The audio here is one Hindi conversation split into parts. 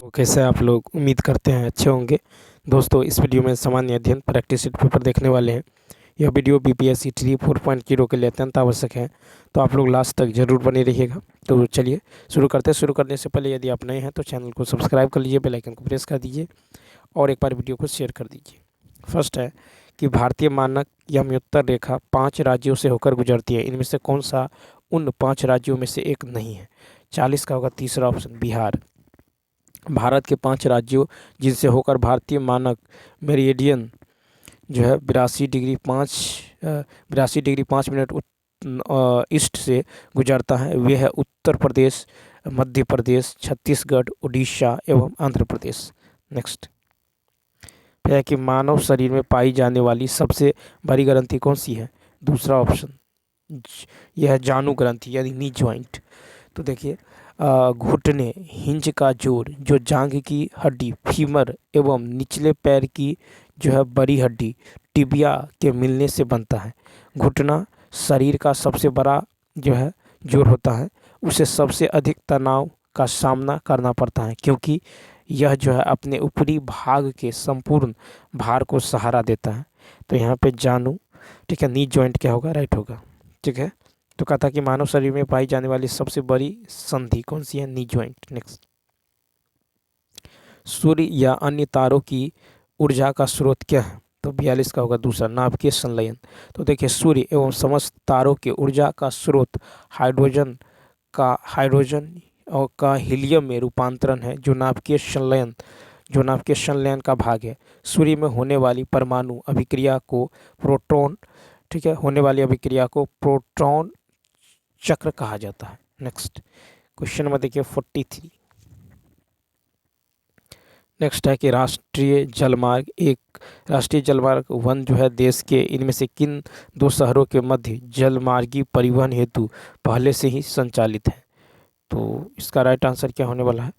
तो कैसे आप लोग उम्मीद करते हैं अच्छे होंगे। दोस्तों, इस वीडियो में सामान्य अध्ययन प्रैक्टिस शीट पेपर देखने वाले हैं। यह वीडियो बीपीएससी 4.0 के लिए अत्यंत आवश्यक है, तो आप लोग लास्ट तक जरूर बने रहिएगा। तो चलिए शुरू करते हैं। शुरू करने से पहले यदि आप नए हैं तो चैनल को सब्सक्राइब कर लीजिए, बेल आइकन को प्रेस कर दीजिए और एक बार वीडियो को शेयर कर दीजिए। फर्स्ट है कि भारतीय मानक यमयोत्तर रेखा 5 राज्यों से होकर गुजरती है। इनमें से कौन सा उन 5 राज्यों में से एक नहीं है? 40 का होगा तीसरा ऑप्शन, बिहार। भारत के 5 राज्यों जिनसे होकर भारतीय मानक मेरिडियन जो है 82 डिग्री 5 मिनट ईस्ट से गुजरता है, वे है उत्तर प्रदेश, मध्य प्रदेश, छत्तीसगढ़, उड़ीसा एवं आंध्र प्रदेश। नेक्स्ट है कि मानव शरीर में पाई जाने वाली सबसे बड़ी ग्रंथि कौन सी है? दूसरा ऑप्शन, यह है जानु ग्रंथि यानी नी ज्वाइंट। तो देखिए, घुटने, हिंज का जोड़, जो जांघ की हड्डी, फीमर एवं निचले पैर की जो है बड़ी हड्डी टिबिया के मिलने से बनता है। घुटना शरीर का सबसे बड़ा जो है जोड़ होता है, उसे सबसे अधिक तनाव का सामना करना पड़ता है क्योंकि यह जो है अपने ऊपरी भाग के संपूर्ण भार को सहारा देता है। तो यहाँ पे जानू, ठीक है, नी जॉइंट क्या होगा? राइट होगा। ठीक है, तो कहा था कि मानव शरीर में पाई जाने वाली सबसे बड़ी संधि कौन सी है? Knee joint. नेक्स्ट, सूर्य या अन्य तारों की ऊर्जा का स्रोत क्या है? तो 42 का होगा दूसरा, नाभिकीय संलयन। तो देखिए, सूर्य एवं समस्त तारों के ऊर्जा का स्रोत हाइड्रोजन और का हीलियम में रूपांतरण है, जो नाभिकीय संलयन का भाग है। सूर्य में होने वाली परमाणु अभिक्रिया को प्रोटॉन, ठीक है, होने वाली अभिक्रिया को प्रोटॉन चक्र कहा जाता है। नेक्स्ट क्वेश्चन नंबर देखिए 43। नेक्स्ट है कि राष्ट्रीय जलमार्ग वन जो है देश के इनमें से किन 2 शहरों के मध्य जलमार्गी परिवहन हेतु पहले से ही संचालित है? तो इसका राइट आंसर क्या होने वाला है?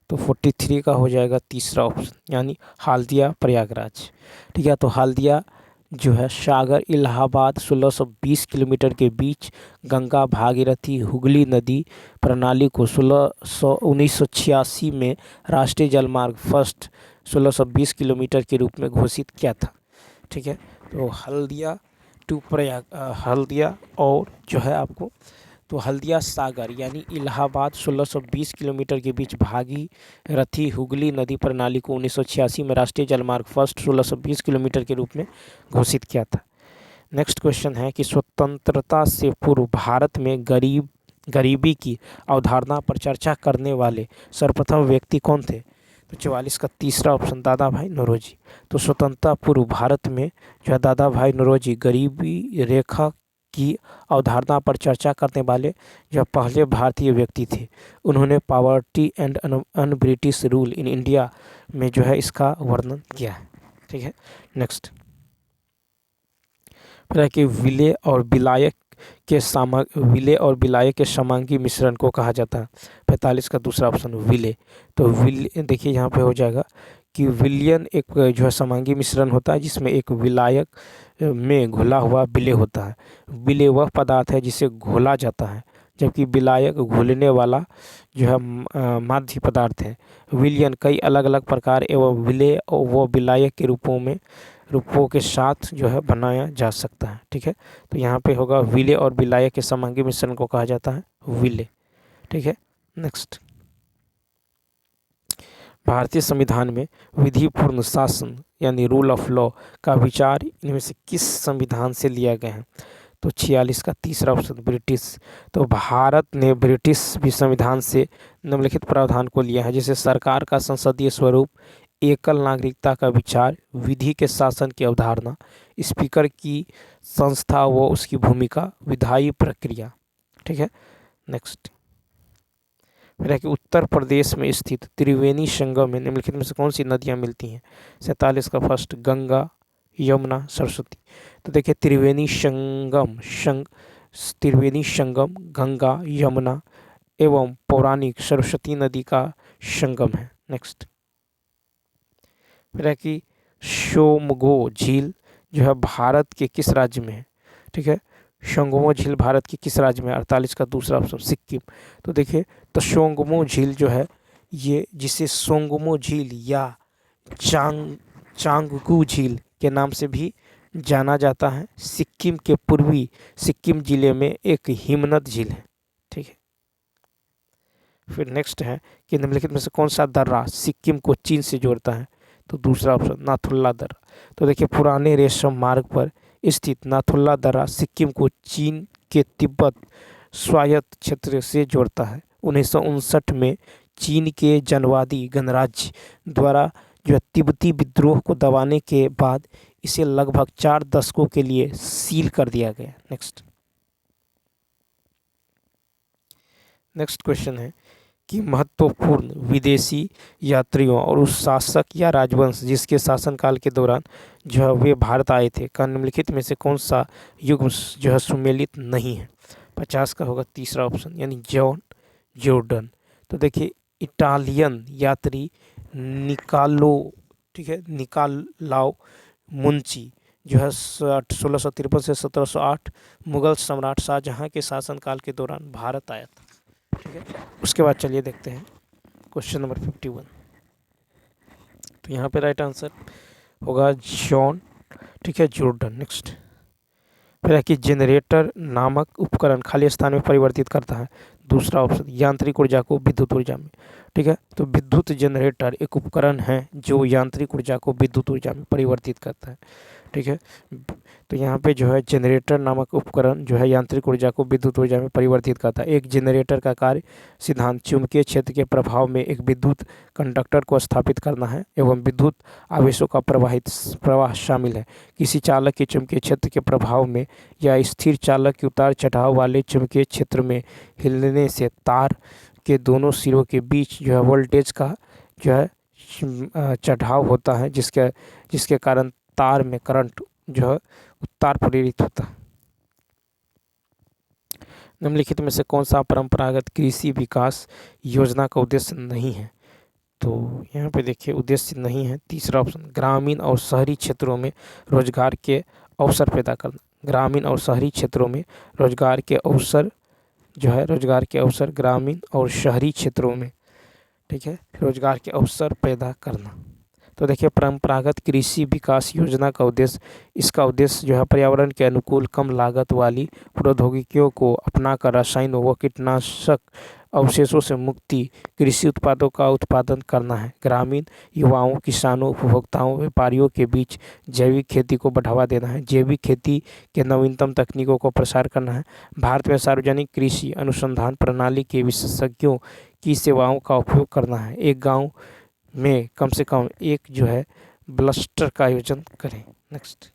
तो 43 का हो जाएगा तीसरा ऑप्शन, यानी हल्दिया प्रयागराज। ठीक है, तो हल्दिया जो है सागर इलाहाबाद 1620 किलोमीटर के बीच गंगा भागीरथी हुगली नदी प्रणाली को 1986 में राष्ट्रीय जलमार्ग फर्स्ट 1620 किलोमीटर के रूप में घोषित किया था। ठीक है, तो हल्दिया टू हल्दिया और जो है आपको, तो हल्दिया सागर यानी इलाहाबाद 1620 किलोमीटर के बीच भागीरथी हुगली नदी प्रणाली को 1986 में राष्ट्रीय जलमार्ग फर्स्ट 1620 किलोमीटर के रूप में घोषित किया था। नेक्स्ट क्वेश्चन है कि स्वतंत्रता से पूर्व भारत में गरीबी की अवधारणा पर चर्चा करने वाले सर्वप्रथम व्यक्ति कौन थे? तो 44 का तीसरा ऑप्शन, दादा भाई नौरोजी। तो स्वतंत्रता पूर्व भारत में जो है दादा भाई नौरोजी गरीबी रेखा की अवधारणा पर चर्चा करने वाले जो पहले भारतीय व्यक्ति थे। उन्होंने poverty and un British rule in India में जो है इसका वर्णन किया है। ठीक है, नेक्स्ट फिर है कि विलेय और विलायक के समांगी मिश्रण को कहा जाता है। 45 का दूसरा ऑप्शन, विलेय। तो विलेय देखिए यहाँ पे हो जाएगा कि विलयन एक जो है समांगी मिश्रण होता है जिसमें एक विलायक में घुला हुआ विलेय होता है। विलेय वह पदार्थ है जिसे घोला जाता है, जबकि विलायक घुलने वाला जो है माध्य पदार्थ है। विलयन कई अलग अलग प्रकार एवं विलेय व विलायक के रूपों के साथ जो है बनाया जा सकता है। ठीक है, तो यहाँ पे होगा विलेय और विलायक के समांगी मिश्रण को कहा जाता है विलेय। ठीक है, नेक्स्ट, भारतीय संविधान में विधिपूर्ण शासन यानी रूल ऑफ लॉ का विचार इनमें से किस संविधान से लिया गया है? तो 46 का तीसरा ऑप्शन, ब्रिटिश। तो भारत ने ब्रिटिश भी संविधान से निम्नलिखित प्रावधान को लिया है, जैसे सरकार का संसदीय स्वरूप, एकल नागरिकता का विचार, विधि के शासन की अवधारणा, स्पीकर की संस्था व उसकी भूमिका, विधायी प्रक्रिया। ठीक है, नेक्स्ट फिर है कि उत्तर प्रदेश में स्थित त्रिवेणी संगम में निम्नलिखित में से कौन सी नदियाँ मिलती हैं? 47 का फर्स्ट, गंगा, यमुना, सरस्वती। तो देखिए, त्रिवेणी संगम गंगा, यमुना एवं पौराणिक सरस्वती नदी का संगम है। नेक्स्ट फिर है कि सोमगो झील जो है भारत के किस राज्य में है? ठीक है, सोंगमो झील भारत की किस राज्य में? 48 का दूसरा ऑप्शन, सिक्किम। तो देखिए, तो सोंगमो झील जो है ये जिसे सोंगमो झील या चांगगू झील के नाम से भी जाना जाता है। सिक्किम के पूर्वी सिक्किम जिले में एक हिमनद झील है। ठीक है, फिर नेक्स्ट है कि निम्नलिखित में से कौन सा दर्रा सिक्किम को चीन से जोड़ता है? तो दूसरा ऑप्शन नाथुला दर्रा। तो देखिए, पुराने रेशम मार्ग पर स्थित नाथुला दर्रा सिक्किम को चीन के तिब्बत स्वायत्त क्षेत्र से जोड़ता है। 1959 में चीन के जनवादी गणराज्य द्वारा जो है तिब्बती विद्रोह को दबाने के बाद इसे लगभग 4 दशकों के लिए सील कर दिया गया। नेक्स्ट क्वेश्चन है कि महत्वपूर्ण विदेशी यात्रियों और उस शासक या राजवंश जिसके शासनकाल के दौरान जो है वे भारत आए थे का निम्नलिखित में से कौन सा युग्म जो है सुमेलित नहीं है? 50 का होगा तीसरा ऑप्शन, यानी जॉन जॉर्डन। तो देखिए, इटालियन यात्री निकालो, ठीक है, निकालाओ मुंची जो है 1653 से 1708 मुगल सम्राट शाहजहां के शासनकाल के दौरान भारत आया था। ठीक है, उसके बाद चलिए देखते हैं क्वेश्चन नंबर 51। तो यहाँ पे राइट आंसर होगा जॉन, ठीक है, जॉर्डन। नेक्स्ट फिर है कि जनरेटर नामक उपकरण खाली स्थान में परिवर्तित करता है। दूसरा ऑप्शन यांत्रिक ऊर्जा को विद्युत ऊर्जा में। ठीक है, तो विद्युत जनरेटर एक उपकरण है जो यांत्रिक ऊर्जा को विद्युत ऊर्जा में परिवर्तित करता है। ठीक है, तो यहाँ पे जो है जनरेटर नामक उपकरण जो है यांत्रिक ऊर्जा को विद्युत ऊर्जा में परिवर्तित करता है। एक जनरेटर का कार्य सिद्धांत चुंबकीय क्षेत्र के प्रभाव में एक विद्युत कंडक्टर को स्थापित करना है एवं विद्युत आवेशों का प्रवाह शामिल है। किसी चालक के चुंबकीय क्षेत्र के प्रभाव में या स्थिर चालक के उतार चढ़ाव वाले चुंबकीय क्षेत्र में हिलने से तार के दोनों सिरों के बीच जो है वोल्टेज का जो है चढ़ाव होता है, जिसके कारण तार में करंट जो है उत्तार प्रेरित होता है। निम्नलिखित में से कौन सा परंपरागत कृषि विकास योजना का उद्देश्य नहीं है? तो यहाँ पे देखिए, उद्देश्य नहीं है। तीसरा ऑप्शन ग्रामीण और शहरी क्षेत्रों में रोजगार के अवसर पैदा करना। ग्रामीण और शहरी क्षेत्रों में रोजगार के अवसर जो है ग्रामीण और शहरी क्षेत्रों में, ठीक है, रोजगार के अवसर पैदा करना। तो देखिए, परंपरागत कृषि विकास योजना का उद्देश्य, इसका उद्देश्य जो है पर्यावरण के अनुकूल कम लागत वाली प्रौद्योगिकियों को अपनाकर रसायनों व कीटनाशक अवशेषों से मुक्ति कृषि उत्पादों का उत्पादन करना है। ग्रामीण युवाओं, किसानों, उपभोक्ताओं, व्यापारियों के बीच जैविक खेती को बढ़ावा देना है। जैविक खेती के नवीनतम तकनीकों को प्रसार करना है। भारत में सार्वजनिक कृषि अनुसंधान प्रणाली के विशेषज्ञों की सेवाओं का उपयोग करना है। एक गाँव में कम से कम एक जो है ब्लस्टर का आयोजन करें। नेक्स्ट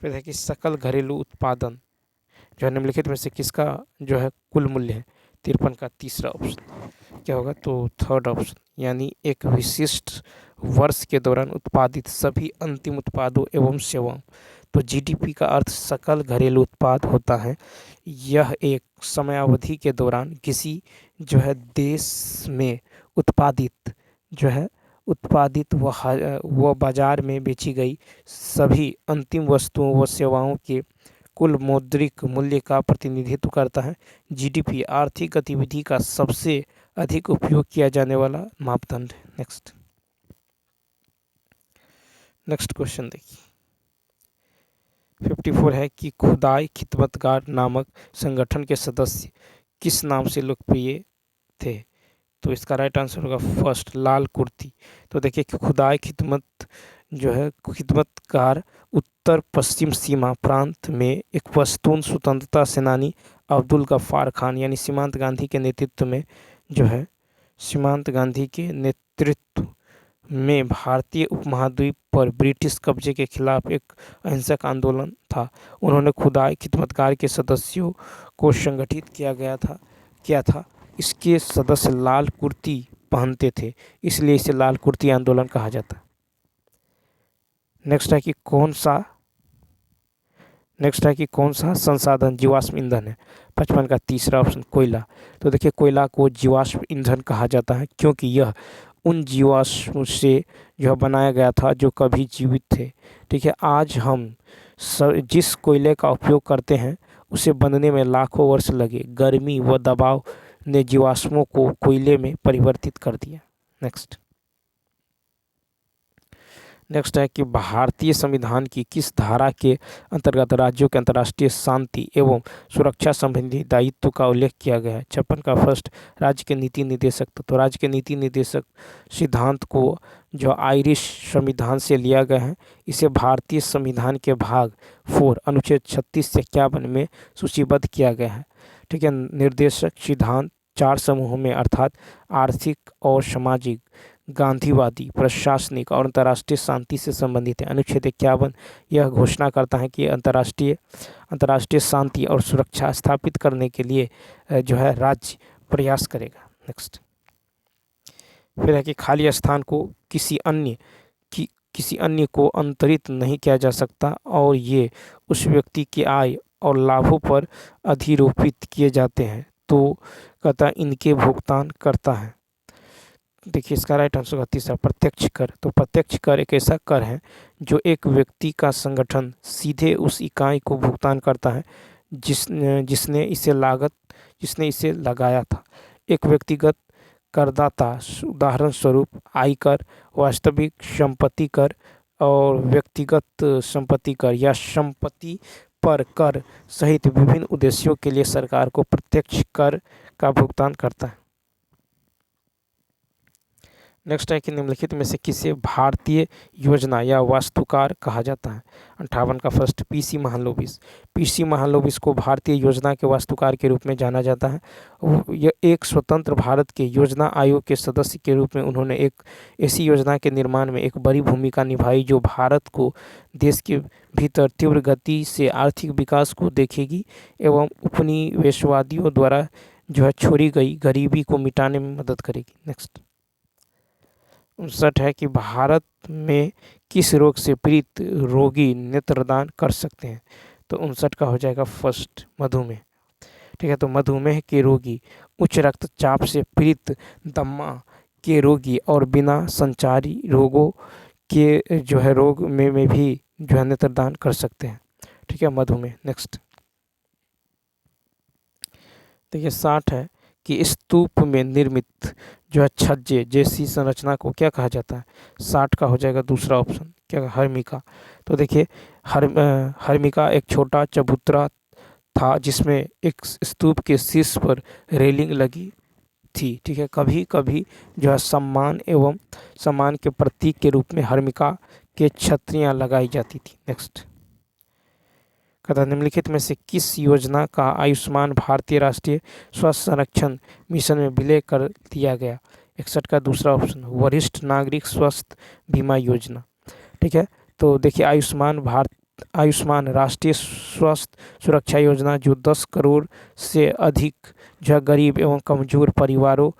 फिर है कि सकल घरेलू उत्पादन जो है निम्नलिखित में से किसका जो है कुल मूल्य है? 53 का तीसरा ऑप्शन क्या होगा? तो थर्ड ऑप्शन, यानी एक विशिष्ट वर्ष के दौरान उत्पादित सभी अंतिम उत्पादों एवं सेवाओं। तो जीडीपी का अर्थ सकल घरेलू उत्पाद होता है। यह एक समयावधि के दौरान किसी जो है देश में उत्पादित व बाजार में बेची गई सभी अंतिम वस्तुओं व सेवाओं के कुल मौद्रिक मूल्य का प्रतिनिधित्व करता है। जीडीपी आर्थिक गतिविधि का सबसे अधिक उपयोग किया जाने वाला मापदंड है। नेक्स्ट क्वेश्चन देखिए, 54 है कि खुदाई खिदमतगार नामक संगठन के सदस्य किस नाम से लोकप्रिय थे? तो इसका राइट आंसर होगा फर्स्ट, लाल कुर्ती। तो देखिए, खुदाई खिदमतगार उत्तर पश्चिम सीमा प्रांत में एक पश्तून स्वतंत्रता सेनानी अब्दुल गफ्फार खान यानी सीमांत गांधी के नेतृत्व में भारतीय उपमहाद्वीप पर ब्रिटिश कब्जे के खिलाफ एक अहिंसक आंदोलन था। उन्होंने खुदाई खिदमतगार के सदस्यों को संगठित किया था। इसके सदस्य लाल कुर्ती पहनते थे, इसलिए इसे लाल कुर्ती आंदोलन कहा जाता है। नेक्स्ट है कि कौन सा संसाधन जीवाश्म ईंधन है? 55 का तीसरा ऑप्शन कोयला। तो देखिए, कोयला को जीवाश्म ईंधन कहा जाता है क्योंकि यह उन जीवाश्म से जो बनाया गया था जो कभी जीवित थे। ठीक है, आज हम जिस कोयले का उपयोग करते हैं उसे बनने में लाखों वर्ष लगे। गर्मी व दबाव ने जीवाश्मों को कोयले में परिवर्तित कर दिया। नेक्स्ट है कि भारतीय संविधान की किस धारा के अंतर्गत राज्यों के अंतर्राष्ट्रीय शांति एवं सुरक्षा संबंधी दायित्व का उल्लेख किया गया है। 56 का फर्स्ट, राज्य के नीति निर्देशक। तो राज्य के नीति निर्देशक सिद्धांत को जो आयरिश संविधान से लिया गया है, इसे भारतीय संविधान के भाग 4 अनुच्छेद 36 से 51 में सूचीबद्ध किया गया है। ठीक है। निर्देशक सिद्धांत 4 समूहों में अर्थात आर्थिक और सामाजिक, गांधीवादी, प्रशासनिक और अंतर्राष्ट्रीय शांति से संबंधित है। अनुच्छेद 51 यह घोषणा करता है कि अंतर्राष्ट्रीय शांति और सुरक्षा स्थापित करने के लिए जो है राज्य प्रयास करेगा। नेक्स्ट फिर है कि खाली स्थान को किसी अन्य को अंतरित नहीं किया जा सकता और ये उस व्यक्ति की आय और लाभों पर अधिरोपित किए जाते हैं, तो कहता इनके भुगतान करता है। देखिए इसका राइट आंसर होगा तीसरा, प्रत्यक्ष कर। तो प्रत्यक्ष कर एक ऐसा कर है जो एक व्यक्ति का संगठन सीधे उस इकाई को भुगतान करता है जिसने इसे लगाया था। एक व्यक्तिगत करदाता, उदाहरण स्वरूप आयकर, वास्तविक संपत्ति कर और व्यक्तिगत संपत्ति कर या संपत्ति पर कर सहित विभिन्न उद्देश्यों के लिए सरकार को प्रत्यक्ष कर का भुगतान करता है। नेक्स्ट है कि निम्नलिखित में से किसे भारतीय योजना या वास्तुकार कहा जाता है। 58 का first, PC Mahalanobis. PC Mahalanobis को भारतीय योजना के वास्तुकार के रूप में जाना जाता है। यह एक स्वतंत्र भारत के योजना आयोग के सदस्य के रूप में उन्होंने एक ऐसी योजना के निर्माण में एक बड़ी भूमिका निभाई जो भारत को देश के भीतर तीव्र गति से आर्थिक विकास को देखेगी एवं उपनिवेशवादियों द्वारा जो है छोड़ी गई गरीबी को मिटाने में मदद करेगी। नेक्स्ट 59 है कि भारत में किस रोग से पीड़ित रोगी नेत्रदान कर सकते हैं। तो 59 का हो जाएगा फर्स्ट, मधुमेह। ठीक है। तो मधुमेह के रोगी, उच्च रक्तचाप से पीड़ित, दमा के रोगी और बिना संचारी रोगों के जो है रोग में भी जो है नेत्रदान कर सकते हैं। ठीक है, मधुमेह। नेक्स्ट देखिए 60 है कि स्तूप में निर्मित जो है छज्जे जैसी संरचना को क्या कहा जाता है। 60 का हो जाएगा दूसरा ऑप्शन, क्या, हर्मिका। तो देखिए हर्मिका एक छोटा चबूतरा था जिसमें एक स्तूप के शीर्ष पर रेलिंग लगी थी। ठीक है। कभी कभी जो है सम्मान के प्रतीक के रूप में हर्मिका के छतरियाँ लगाई जाती थी। नेक्स्ट कहता निम्नलिखित में से किस योजना का आयुष्मान भारतीय राष्ट्रीय स्वास्थ्य संरक्षण मिशन में विलय कर दिया गया। 61 का दूसरा ऑप्शन, वरिष्ठ नागरिक स्वास्थ्य बीमा योजना। ठीक है। तो देखिए आयुष्मान राष्ट्रीय स्वास्थ्य सुरक्षा योजना जो 10 करोड़ से अधिक जो है गरीब एवं कमजोर परिवारों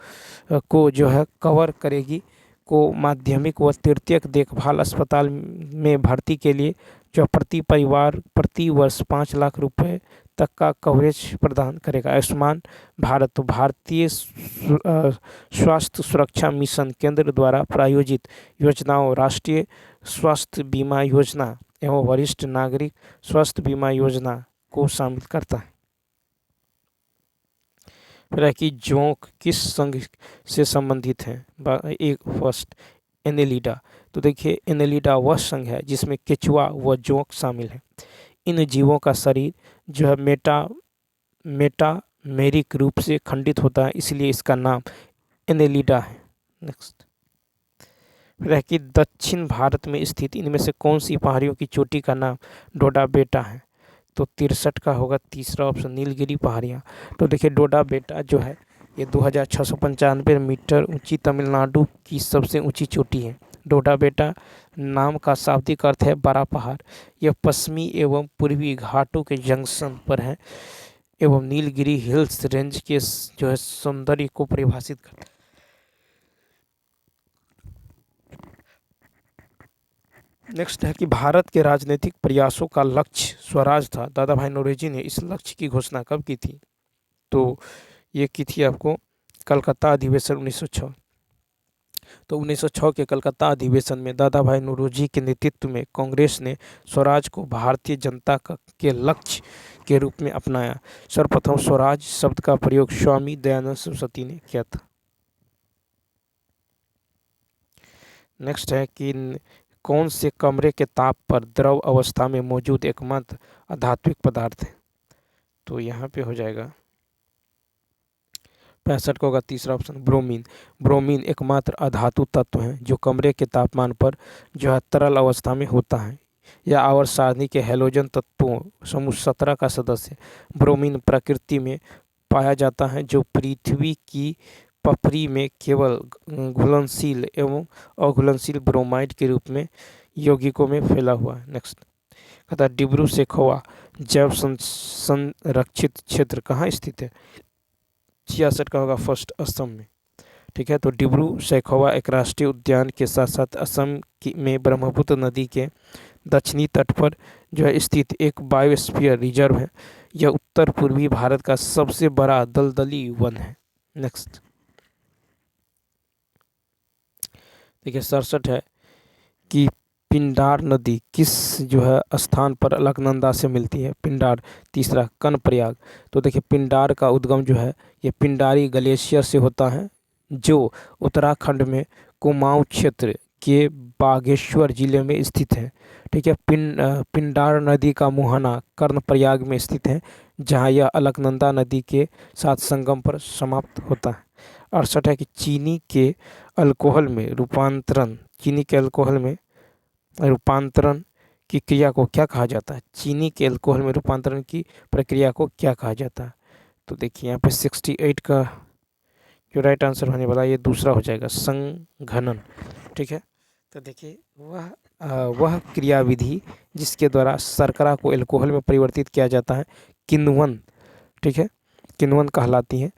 को जो है कवर करेगी, को माध्यमिक व तृतीयक देखभाल अस्पताल में भर्ती के लिए जो प्रति परिवार प्रति वर्ष 5 लाख रुपए तक का कवरेज प्रदान करेगा। आयुष्मान भारत तो भारतीय स्वास्थ्य सुरक्षा मिशन केंद्र द्वारा प्रायोजित योजनाओं राष्ट्रीय स्वास्थ्य बीमा योजना एवं वरिष्ठ नागरिक स्वास्थ्य बीमा योजना को शामिल करता है। फिर है कि जोंक किस संघ से संबंधित है। एक फर्स्ट, एनेलिडा। तो देखिए एनेलिडा वह संघ है जिसमें केचुआ व जोंक शामिल है। इन जीवों का शरीर जो है मेटामेरिक रूप से खंडित होता है, इसलिए इसका नाम एनेलिडा है। नेक्स्ट फिर है कि दक्षिण भारत में स्थित इनमें से कौन सी पहाड़ियों की चोटी का नाम डोडा बेटा है। तो 63 का होगा तीसरा ऑप्शन, नीलगिरी पहाड़ियाँ। तो देखिए डोडा बेटा जो है ये 2695 मीटर ऊंची तमिलनाडु की सबसे ऊंची चोटी है। डोडा बेटा नाम का शाब्दिक अर्थ है बड़ा पहाड़। यह पश्चिमी एवं पूर्वी घाटों के जंक्शन पर है एवं नीलगिरी हिल्स रेंज के जो है सौंदर्य को परिभाषित करता है। नेक्स्ट है कि भारत के राजनीतिक प्रयासों का लक्ष्य स्वराज था। दादा भाई नौरोजी ने इस लक्ष्य की घोषणा कब की थी। तो ये की थी आपको कलकत्ता अधिवेशन 1906। तो 1906 के कलकत्ता अधिवेशन में दादा भाई नौरोजी के नेतृत्व में कांग्रेस ने स्वराज को भारतीय जनता के लक्ष्य के रूप में अपनाया। सर्वप्रथम स्वराज शब्द का प्रयोग स्वामी दयानंद सरस्वती ने किया था। नेक्स्ट है कि कौन से कमरे के ताप पर द्रव अवस्था में मौजूद एकमात्र अधात्विक पदार्थ है? तो यहाँ पे हो जाएगा 65 का होगा तीसरा ऑप्शन ब्रोमीन। ब्रोमीन एकमात्र अधातु तत्व है जो कमरे के तापमान पर जो है तरल अवस्था में होता है। यह आवर्त सारणी के हैलोजन तत्वों समूह 17 का सदस्य है। ब्रोमीन प्रकृति में पाया जाता है जो पृथ्वी की पपरी में केवल घुलनशील एवं अघुलनशील ब्रोमाइड के रूप में यौगिकों में फैला हुआ है। नेक्स्ट कहता है डिब्रू सैखोवा जैव संरक्षित क्षेत्र कहाँ स्थित है? 66 का होगा फर्स्ट असम में। ठीक है, तो डिब्रू सैखोवा एक राष्ट्रीय उद्यान के साथ साथ असम में ब्रह्मपुत्र नदी के दक्षिणी तट पर जो है स्थित एक बायोस्फीयर रिजर्व है। यह उत्तर पूर्वी भारत का सबसे बड़ा दलदली वन है। नेक्स्ट देखिए 67 है कि पिंडार नदी किस जो है स्थान पर अलकनंदा से मिलती है? पिंडार। तीसरा कर्णप्रयाग। तो देखिए पिंडार का उद्गम जो है ये पिंडारी ग्लेशियर से होता है जो उत्तराखंड में कुमाऊं क्षेत्र के बागेश्वर जिले में स्थित है। ठीक है, पिंडार नदी का मुहाना कर्णप्रयाग में स्थित है जहाँ यह अलकनंदा नदी के साथ संगम पर समाप्त होता है। 68 है कि चीनी के अल्कोहल में रूपांतरण की क्रिया को क्या कहा जाता है? चीनी के अल्कोहल में रूपांतरण की प्रक्रिया को क्या कहा जाता है? तो देखिए यहाँ पे 68 का जो राइट आंसर होने वाला ये दूसरा हो जाएगा संघनन। ठीक है, तो देखिए वह क्रियाविधि जिसके द्वारा शर्करा को अल्कोहल में परिवर्तित किया जाता है किण्वन। ठीक है, किण्वन कहलाती है।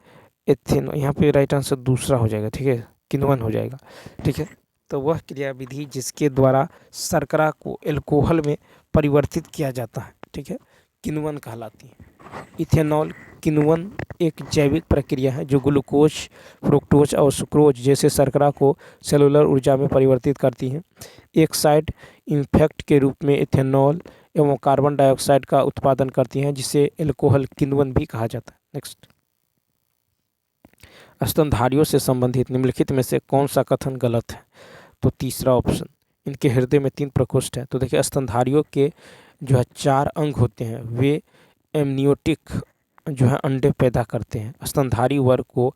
एथेन यहाँ पे राइट आंसर दूसरा हो जाएगा। ठीक है, किण्वन हो जाएगा। ठीक है, तो वह क्रियाविधि जिसके द्वारा शर्करा को अल्कोहल में परिवर्तित किया जाता है, ठीक है, किण्वन कहलाती है। इथेनॉल किण्वन एक जैविक प्रक्रिया है जो ग्लूकोज, फ्रुक्टोज और सुक्रोज जैसे शर्करा को सेलुलर ऊर्जा में परिवर्तित करती है। एक साइड इफेक्ट के रूप में इथेनॉल एवं कार्बन डाइऑक्साइड का उत्पादन करती हैं जिसे अल्कोहल किण्वन भी कहा जाता है। नेक्स्ट स्तनधारियों से संबंधित निम्नलिखित में से कौन सा कथन गलत है? तो तीसरा ऑप्शन इनके हृदय में 3 प्रकोष्ठ है। तो देखिए स्तनधारियों के जो है 4 अंग होते हैं, वे एमनियोटिक जो है अंडे पैदा करते हैं। स्तनधारी वर्ग को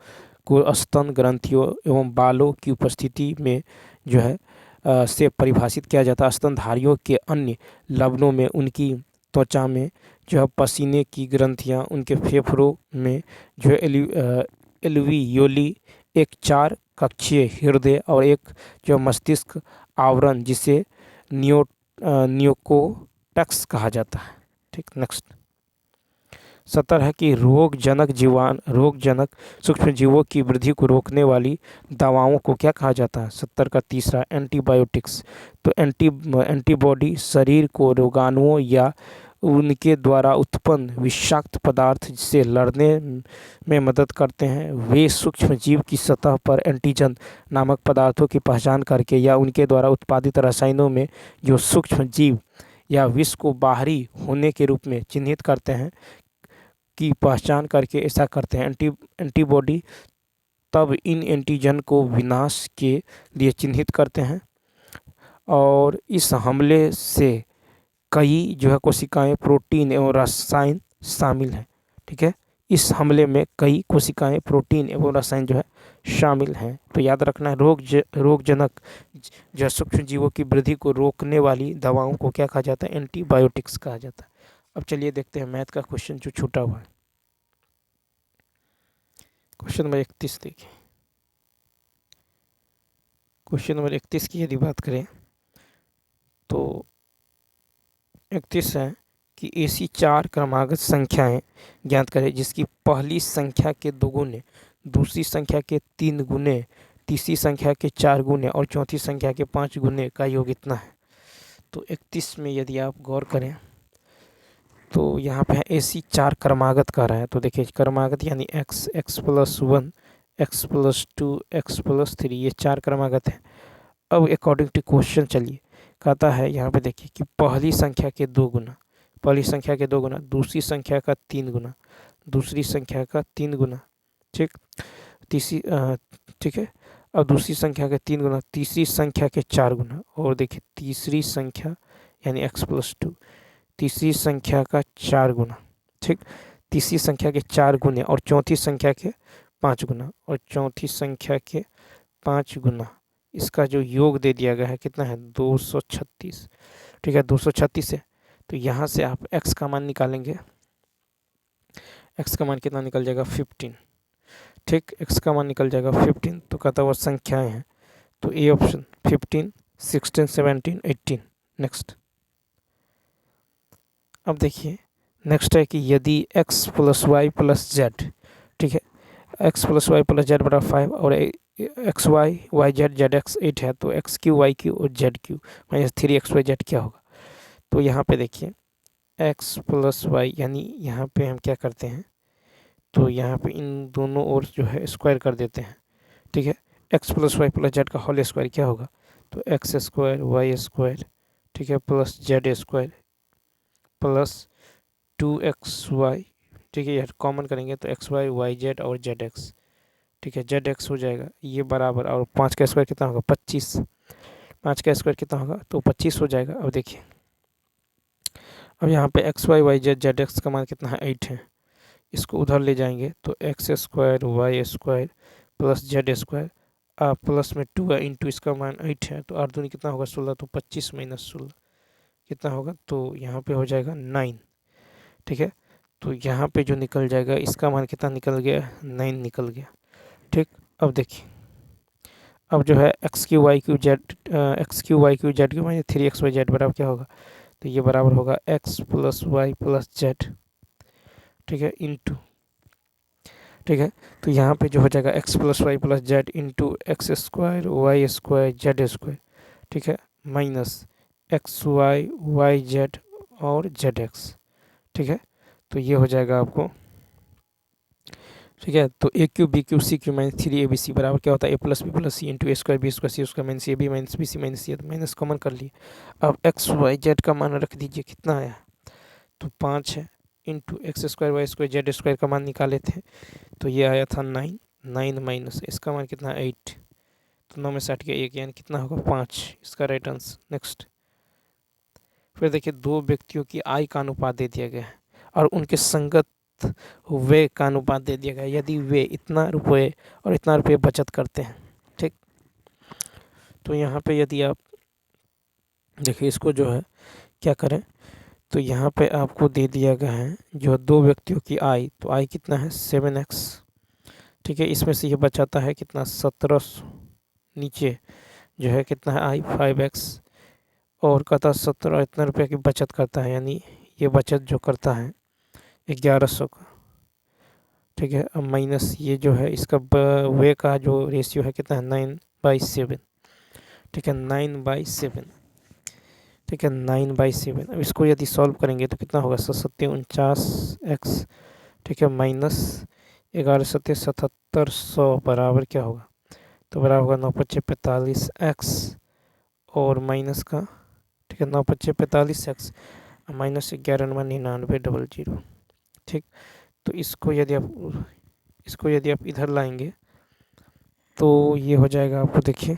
स्तन ग्रंथियों एवं बालों की उपस्थिति में जो है से परिभाषित किया जाता है। स्तनधारियों के अन्य लवणों में उनकी त्वचा में जो है पसीने की ग्रंथियां, उनके फेफड़ों में जो है एल्वियोली, एक 4 कक्षीय हृदय और एक जो मस्तिष्क आवरण जिसे नियोकोर्टेक्स कहा जाता है। ठीक, नेक्स्ट 70 है कि रोगजनक सूक्ष्म जीवों की वृद्धि को रोकने वाली दवाओं को क्या कहा जाता है? 70 का तीसरा एंटीबायोटिक्स। तो एंटीबॉडी शरीर को रोगाणुओं या उनके द्वारा उत्पन्न विषाक्त पदार्थ से लड़ने में मदद करते हैं। वे सूक्ष्म जीव की सतह पर एंटीजन नामक पदार्थों की पहचान करके या उनके द्वारा उत्पादित रसायनों में जो सूक्ष्म जीव या विष को बाहरी होने के रूप में चिन्हित करते हैं की पहचान करके ऐसा करते हैं। एंटीबॉडी तब इन एंटीजन को विनाश के लिए चिन्हित करते हैं और इस हमले से कई जो है कोशिकाएं, प्रोटीन एवं रसायन शामिल हैं। ठीक है, इस हमले में कई कोशिकाएं, प्रोटीन एवं रसायन जो है शामिल हैं। तो याद रखना है रोगजनक जो सूक्ष्म जीवों की वृद्धि को रोकने वाली दवाओं को क्या कहा जाता है? एंटीबायोटिक्स कहा जाता है। अब चलिए देखते हैं मैथ का क्वेश्चन जो छूटा हुआ है। क्वेश्चन नंबर 31 देखिए। क्वेश्चन नंबर 31 की यदि बात करें तो 31 है कि ऐसी 4 क्रमागत संख्याएं ज्ञात करें जिसकी पहली संख्या के 2 गुने, दूसरी संख्या के 3 गुने, तीसरी संख्या के 4 गुने और चौथी संख्या के 5 गुने का योग इतना है। तो 31 में यदि आप गौर करें तो यहाँ पे ऐसी 4 क्रमागत कर रहा है। तो देखिए क्रमागत यानी x, x+1, x+2 x+3 ये 4 क्रमागत है। अब अकॉर्डिंग टू क्वेश्चन चलिए, कहता है यहाँ पे देखिए कि पहली संख्या के 2 गुना, पहली संख्या के 2 गुना, दूसरी संख्या का 3 गुना, दूसरी संख्या का 3 गुना, ठीक, तीसरी ठीक है। अब दूसरी संख्या के 3 गुना, तीसरी संख्या के 4 गुना, और देखिए तीसरी संख्या यानी x+2 तीसरी संख्या का 4 गुना, ठीक, तीसरी संख्या के 4 गुने और चौथी संख्या के 5 गुना और चौथी संख्या के 5 गुना, इसका जो योग दे दिया गया है कितना है 236, ठीक है 236 है। तो यहाँ से आप x का मान निकालेंगे, x का मान कितना निकल जाएगा 15, ठीक, x का मान निकल जाएगा 15। तो कहता हुआ संख्याएं हैं, तो ए ऑप्शन 15 16 17 18। नेक्स्ट, अब देखिए नेक्स्ट है कि यदि x + y + z, ठीक है, x + y + z बराबर 5 और x y y z z x 8 है, तो x³ y³ और z³ -3xyz क्या होगा। तो यहाँ पे देखिए x + y यानी यहाँ पे हम क्या करते हैं, तो यहाँ पे इन दोनों ओर जो है स्क्वायर कर देते हैं, ठीक है। x + y + z का होल स्क्वायर क्या होगा, तो x² y², ठीक है, प्लस z² प्लस 2xy, ठीक है, यार कॉमन करेंगे तो xy yz और zx, ठीक है, zx हो जाएगा ये बराबर, और 5 का स्क्वायर कितना होगा 25, 5 का स्क्वायर कितना होगा तो 25 हो जाएगा। अब देखिए, अब यहाँ पे xy yz zx का मान कितना है 8 है, इसको उधर ले जाएंगे तो x² y² plus z² plus में 2 है इंटू इसका मान 8 है, तो 8 दूनी कितना होगा 16, तो 25 - 16 कितना होगा, तो यहाँ पे हो जाएगा 9, ठीक है। तो यहाँ पे जो निकल जाएगा इसका मान कितना निकल गया 9 निकल गया, ठीक। अब देखिए, अब जो है x³ y³ z - 3xyz बराबर क्या होगा, तो ये बराबर होगा x + y + z, ठीक है, इंटू, ठीक है। तो यहाँ पे जो हो जाएगा x + y + z into x² y² z², ठीक है, माइनस xy yz और zx, ठीक है। तो ये हो जाएगा आपको, ठीक है। तो a³ b³ c³ -3abc बराबर क्या होता है a + b + c into a² b² c² -ab -bc -c, minus common कर लिए। अब x y z का मान रख दीजिए, कितना आया, तो 5 है, इंटू x² y² z² का मान निकाले थे, तो ये आया था 9, 9 माइनस इसका मान कितना 8, तो 9 में से 8 गया 1 यानी कितना होगा 5, इसका राइट आंसर। नेक्स्ट, फिर देखिए दो व्यक्तियों की आय का अनुपात दे दिया गया है और उनके संगत व्यय का अनुपात दे दिया गया है, यदि वे इतना रुपये और इतना रुपये बचत करते हैं, ठीक। तो यहाँ पे यदि आप देखिए इसको जो है क्या करें, तो यहाँ पे आपको दे दिया गया है जो दो व्यक्तियों की आय, तो आय कितना है 7x, ठीक है, इसमें से ये बचाता है कितना 1700, नीचे जो है कितना है आय 5x, और कहता 17 इतना रुपये की बचत करता है, यानी ये बचत जो करता है 1100 का, ठीक है। अब माइनस ये जो है इसका वे का जो रेशियो है कितना है 9/7, ठीक है, 9/7, ठीक है, 9/7। अब इसको यदि सॉल्व करेंगे तो कितना होगा 749x, ठीक है, माइनस 11×7=7700 बराबर क्या होगा, तो बराबर होगा 9×5=45x और माइनस का, ठीक है, 9×5=45x माइनस 11×9900, ठीक। तो इसको यदि आप इधर लाएंगे तो ये हो जाएगा आपको, देखिए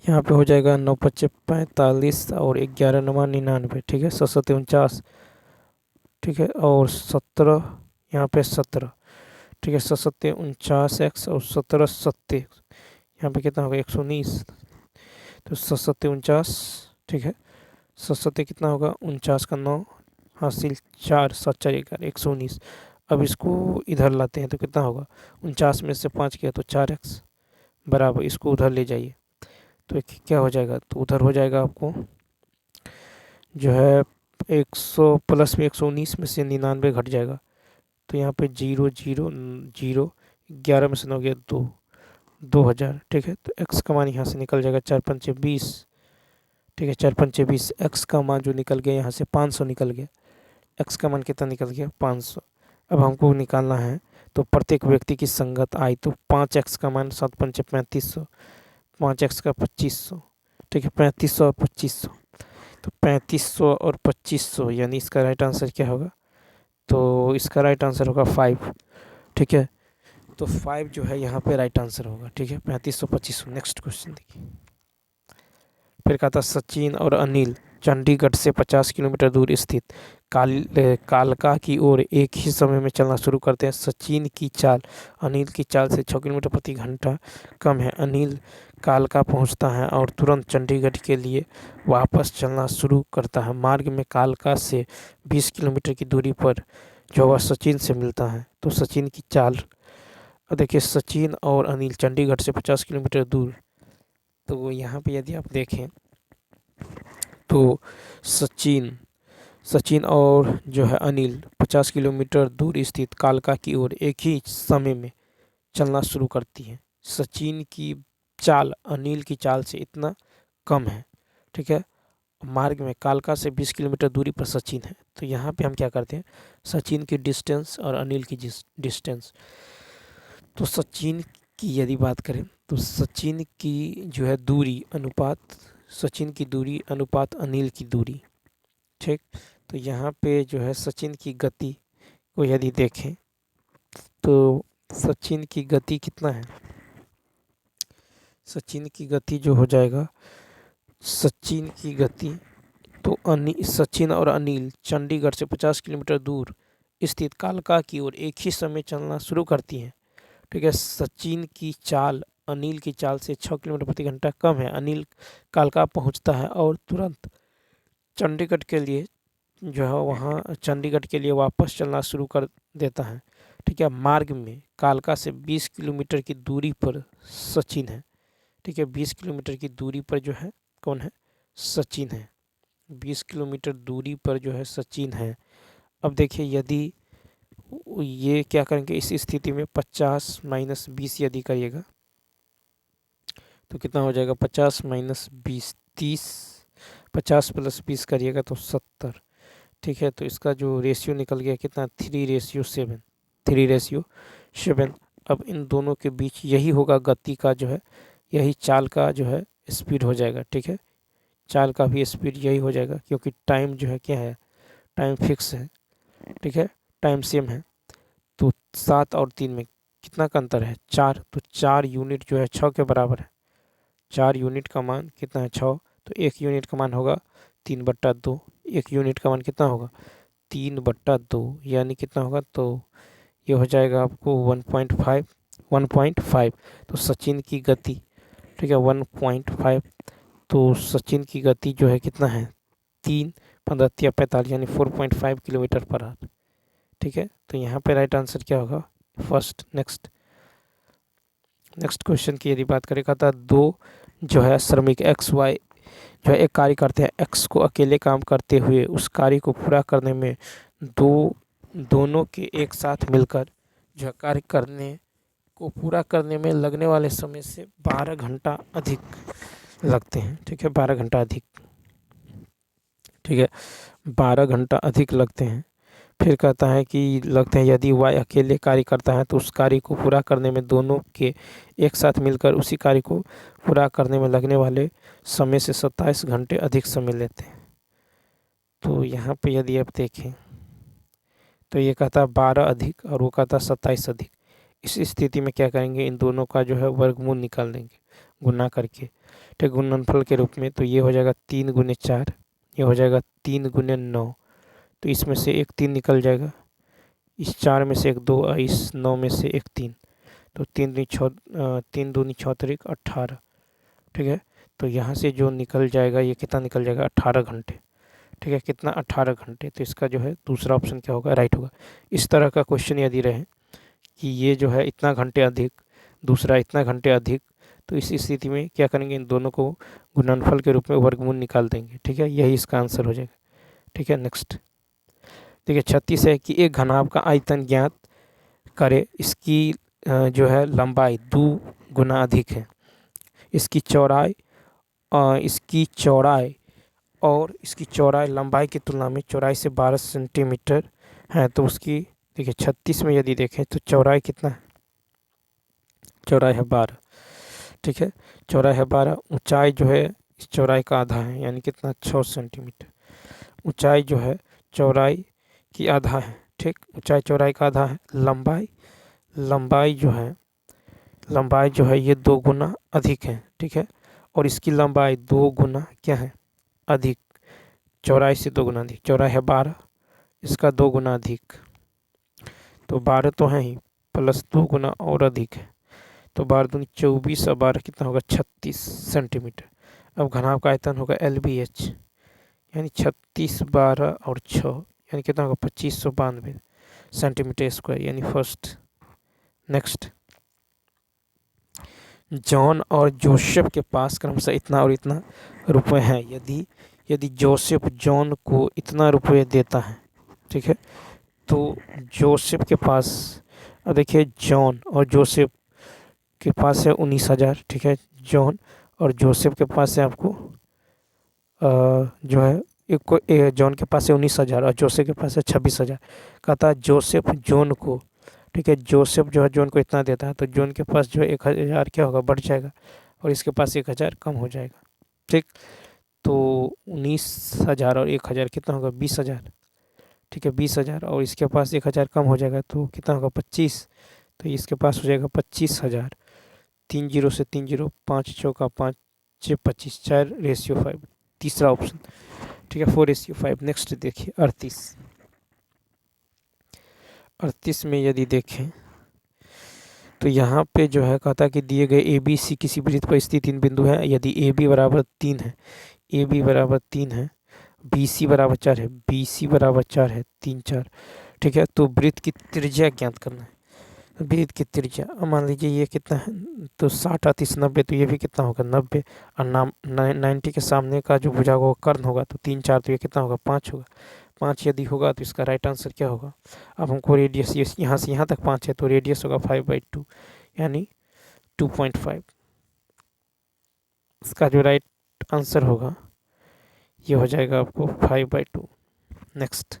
यहाँ पे हो जाएगा 9×5=45 और 11×99, ठीक है, 749, ठीक है, और 17 यहाँ पे 17, ठीक है, 749x और 17 यहाँ पे कितना होगा 119, तो 749, ठीक है, 7 कितना होगा 49 का 9 हासिल 4 7 4 11 119। अब इसको इधर लाते हैं तो कितना होगा 49 में से 5 किया तो 4x बराबर, इसको उधर ले जाइए तो क्या हो जाएगा, तो उधर हो जाएगा आपको जो है 100 प्लस में 119 में से 99 घट जाएगा, तो यहाँ पे 0 0 0 11 में से 9 गया 2 2000, ठीक है। तो x का मान यहाँ से निकल जाएगा 4×5=20, ठीक है, 4×5=20। x का मान जो निकल गया यहाँ से 500 निकल गया, x का मान कितना निकल गया 500। अब हमको निकालना है तो प्रत्येक व्यक्ति की संगत आय, तो 5x का मान 7×5 = 3500, 5x का 2500, ठीक है, 3500 और 2500, तो 3500 और 2500 यानी इसका राइट आंसर क्या होगा, तो इसका राइट आंसर होगा 5, ठीक है। तो 5 जो है यहाँ पे राइट आंसर होगा, ठीक है, 3500 2500। नेक्स्ट क्वेश्चन देखिए। फिर कहा था सचिन और अनिल चंडीगढ़ से 50 किलोमीटर दूर स्थित कालका की ओर एक ही समय में चलना शुरू करते हैं। सचिन की चाल अनिल की चाल से 6 किलोमीटर प्रति घंटा कम है। अनिल कालका पहुंचता है और तुरंत चंडीगढ़ के लिए वापस चलना शुरू करता है। मार्ग में कालका से 20 किलोमीटर की दूरी पर जो वह सचिन से मिलता है। तो सचिन की चाल, देखिए सचिन और अनिल चंडीगढ़ से 50 किलोमीटर दूर, तो यहाँ पे यदि आप देखें तो सचिन और जो है अनिल 50 किलोमीटर दूर स्थित कालका की ओर एक ही समय में चलना शुरू करती है। सचिन की चाल अनिल की चाल से इतना कम है, ठीक है। मार्ग में कालका से 20 किलोमीटर दूरी पर सचिन है। तो यहाँ पे हम क्या करते हैं, सचिन की डिस्टेंस और अनिल की डिस्टेंस। तो सचिन की यदि बात करें तो सचिन की जो है दूरी अनुपात, सचिन की दूरी अनुपात अनिल की दूरी, ठीक। तो यहाँ पे जो है सचिन की गति को यदि देखें तो सचिन की गति कितना है, सचिन की गति जो हो जाएगा, सचिन की गति तो सचिन और अनिल चंडीगढ़ से 50 किलोमीटर दूर स्थित कालका की ओर एक ही समय चलना शुरू करती हैं, ठीक है। सचिन की चाल अनिल की चाल से 6 किलोमीटर प्रति घंटा कम है। अनिल कालका पहुंचता है और तुरंत चंडीगढ़ के लिए जो है वहाँ चंडीगढ़ के लिए वापस चलना शुरू कर देता है, ठीक है। मार्ग में कालका से 20 किलोमीटर की दूरी पर सचिन है, ठीक है। 20 किलोमीटर की दूरी पर जो है कौन है, सचिन है। 20 किलोमीटर दूरी पर जो है सचिन है। अब देखिए यदि ये क्या करेंगे, इस स्थिति में 50 - 20 यदि करिएगा तो कितना हो जाएगा, 50 - 20 30, 50 + 20 करिएगा तो 70, ठीक है। तो इसका जो रेशियो निकल गया कितना, 3:7, 3:7। अब इन दोनों के बीच यही होगा गति का जो है, यही चाल का जो है स्पीड हो जाएगा, ठीक है। चाल का भी स्पीड यही हो जाएगा क्योंकि टाइम जो है क्या है, टाइम फिक्स है, ठीक है, टाइम सेम है। तो 7 और 3 में कितना का अंतर है, 4, तो 4 यूनिट जो है 6 के बराबर है। 4 यूनिट का मान कितना है, 6, तो 1 यूनिट का मान होगा 3/2। 1 यूनिट का मान कितना होगा, 3/2, यानी कितना होगा, तो ये हो जाएगा आपको 1.5। तो सचिन की गति, ठीक है, 1.5। तो सचिन की गति जो है कितना है, 3 × 45 यानी 4.5 किलोमीटर/आवर, ठीक है। तो यहाँ पे राइट आंसर क्या होगा, फर्स्ट। नेक्स्ट क्वेश्चन की यदि बात करें, कहता है दो जो है श्रमिक XY जो है एक कार्य करते हैं। X को अकेले काम करते हुए उस कार्य को पूरा करने में दोनों के एक साथ मिलकर जो है कार्य करने को पूरा करने में लगने वाले समय से 12 घंटा अधिक लगते हैं, ठीक है, 12 घंटा अधिक, ठीक है, 12 घंटा अधिक लगते हैं। फिर कहता है कि लगते हैं यदि Y अकेले कार्य करता है तो उस कार्य को पूरा करने में दोनों के एक साथ मिलकर उसी कार्य को पूरा करने में लगने वाले समय से 27 घंटे अधिक समय लेते हैं। तो यहाँ पे यदि आप देखें तो ये कहता है 12 अधिक और वो कहता है 27 अधिक। इस स्थिति में क्या करेंगे, इन दोनों का जो है वर्गमूल निकाल देंगे गुना करके, ठीक, गुणनफल के रूप में। तो ये हो जाएगा 3 × 4, ये हो जाएगा 3 × 9। तो इसमें से एक 3 निकल जाएगा, इस 4 में से एक 2 और इस 9 में से एक 3। तो 3 दूनी 6 × 18, ठीक है। तो यहाँ से जो निकल जाएगा ये कितना निकल जाएगा, 18 घंटे, ठीक है, कितना, 18 घंटे। तो इसका जो है दूसरा ऑप्शन क्या होगा, राइट होगा। इस तरह का क्वेश्चन यदि रहे कि ये जो है इतना घंटे अधिक, दूसरा इतना घंटे अधिक, तो इस स्थिति में क्या करेंगे, इन दोनों को गुणनफल के रूप में वर्गमूल निकाल देंगे, ठीक है, यही इसका आंसर हो जाएगा, ठीक है। नेक्स्ट देखिए 36 है कि एक घनाभ का आयतन ज्ञात करे, इसकी जो है लंबाई 2 गुना अधिक है, इसकी चौड़ाई और इसकी चौड़ाई लंबाई की तुलना में चौड़ाई से 12 सेंटीमीटर है, तो उसकी देखिए 36 में यदि देखें तो चौड़ाई कितना है, चौड़ाई है 12, ठीक है, चौड़ाई है 12, ऊंचाई जो है इस चौड़ाई का आधा है, यानी कितना 6 सेंटीमीटर, ऊंचाई जो है चौड़ाई की आधा है, ठीक, ऊंचाई चौड़ाई का आधा है। लंबाई, लंबाई जो है, लंबाई जो है ये 2 गुना अधिक है, ठीक है, और इसकी लंबाई 2 गुना क्या है, अधिक, चौड़ाई से 2 गुना अधिक, चौड़ाई है 12, इसका 2 गुना अधिक, तो 12 तो है ही, प्लस 2 गुना और अधिक है, तो 12 दूनी 24 और 12 कितना होगा 36 सेंटीमीटर। अब घनाभ का आयतन होगा LBH, यानी 36, 12 और 6, यानी कितना होगा 2592 सेंटीमीटर स्क्वायर, यानी फर्स्ट। नेक्स्ट, जॉन और जोसेफ के पास क्रमशः इतना और इतना रुपए हैं। यदि जोसेफ जॉन को इतना रुपये देता है, ठीक है, तो जोसेफ के पास, अब देखिए जॉन और जोसेफ के पास है 19,000, ठीक है, जॉन और जोसेफ के पास है आपको जो है एक जॉन के पास है 19,000 और जोसेफ के पास है 26,000। कहता है जोसेफ जॉन को, ठीक है, जोसेफ जो है जॉन को इतना देता है, तो जॉन के पास जो है 1,000 क्या होगा, बढ़ जाएगा, और इसके पास 1,000 कम हो जाएगा, ठीक, तो 19,000 और 1,000 कितना होगा 20,000, ठीक है, 20,000, और इसके पास 1,000 कम हो जाएगा, तो कितना होगा 25, तो इसके पास हो जाएगा 25,000। 3 जीरो से 3 जीरो, 5 चौका 5 6 25, 4:5, तीसरा ऑप्शन, ठीक है, 4:5। नेक्स्ट देखिए 38 में यदि देखें तो यहाँ पे जो है कहता है कि दिए गए ABC किसी वृत्त पर स्थित 3 बिंदु है। यदि AB बराबर 3 है, AB बराबर 3 है, BC बराबर 4 है, BC बराबर 4 है, 3 4, ठीक है, तो वृत्त की त्रिज्या ज्ञात करना है। वृत्त की त्रिज्या, अब मान लीजिए ये कितना है, तो 60 38 90, तो ये भी कितना होगा 90, और 90 के सामने का जो भुजा होगा कर्ण होगा, तो 3 4, तो ये कितना होगा 5 होगा। 5 यदि होगा तो इसका राइट आंसर क्या होगा। अब हमको रेडियस यहाँ से यहाँ तक 5 है, तो रेडियस होगा 5/2, यानी 2.5। इसका जो राइट आंसर होगा ये हो जाएगा आपको 5/2। नेक्स्ट,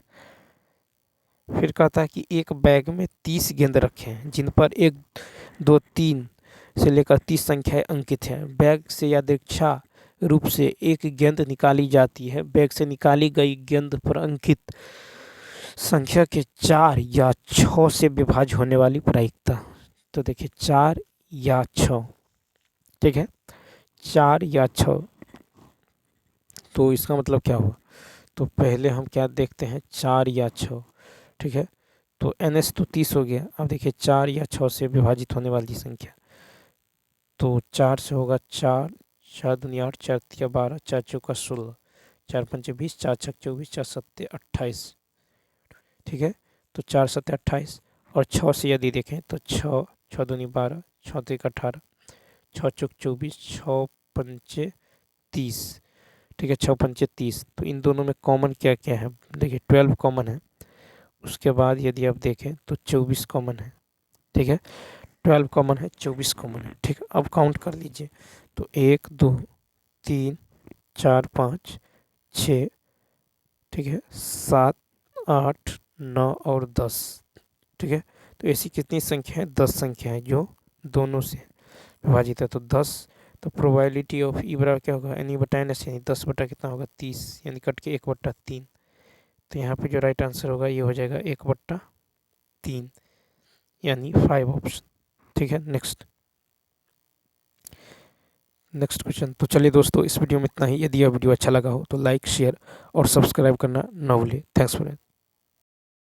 फिर कहता है कि एक बैग में 30 गेंद रखे हैं जिन पर 1 2 3 से लेकर 30 संख्याएं अंकित हैं। बैग से यादृच्छा रूप से एक गेंद निकाली जाती है। बैग से निकाली गई गेंद पर अंकित संख्या के 4 या 6 से विभाज्य होने वाली प्रायिकता। तो देखिए 4 या 6, ठीक है, 4 या 6, तो इसका मतलब क्या हुआ, तो पहले हम क्या देखते हैं 4 या 6, ठीक है, तो NS तो 30 हो गया। अब देखिए 4 या 6 से विभाजित होने वाली संख्या, तो 4 से होगा 4, 4 दूनी 8, 4 तिया 12, 4 चौका 16, 4 पंचे 20, 4 छक 24, 4 सत्ते 28, ठीक है, तो 4 सत्ते 28, और 6 से यदि देखें तो 6 6 दूनी 12, 6 तिक 18, 6 चौक 24, 6 पंचे 30, ठीक है, 6 पंचे 30, तो इन दोनों में कॉमन क्या क्या है, देखिए 12 कॉमन है। उसके बाद यदि आप देखें तो 24 कॉमन है, ठीक है, 12 कॉमन है, 24 कॉमन है, ठीक है। अब काउंट कर लीजिए, तो 1 2 3 4 5 6, ठीक है, 7 8 9 और 10, ठीक है, तो ऐसी कितनी संख्या है, 10 संख्या है जो दोनों से विभाजित है, तो 10, तो प्रोबेबिलिटी ऑफ ई बराबर क्या होगा, NE/NS, यानी 10 बटा कितना होगा 30, यानी कट के 1/3, तो यहाँ पे जो राइट आंसर होगा ये हो जाएगा 1/3, यानी 5 ऑप्शन, ठीक है। Next question. तो चलिए दोस्तों, इस वीडियो में इतना ही। यदि यह वीडियो अच्छा लगा हो तो लाइक शेयर और सब्सक्राइब करना ना भूलिए। Thanks for